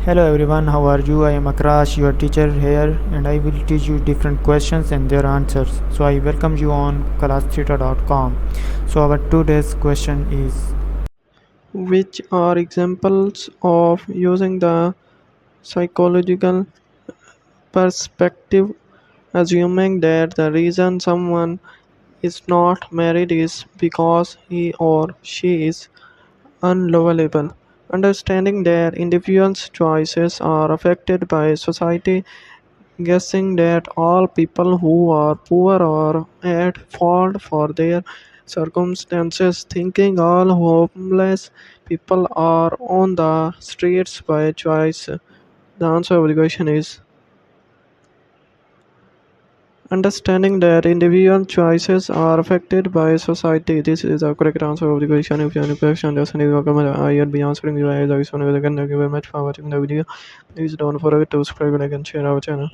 Hello everyone, how are you? I am Akrash, your teacher here, and I will teach you different questions and their answers. So I welcome you on classtheta.com. So our today's question is, Which are examples of using the psychological perspective, assuming that the reason someone is not married is because he or she is unlovable. Understanding that individuals' choices are affected by society, guessing that all people who are poor are at fault for their circumstances, thinking all homeless people are on the streets by choice. The answer of the question is understanding that individual choices are affected by society. This is the correct answer of the question. If you have any question, just leave a comment. I will be answering you as I soon as I can. Thank you very much for watching the video. Please don't forget to subscribe, like, and share our channel.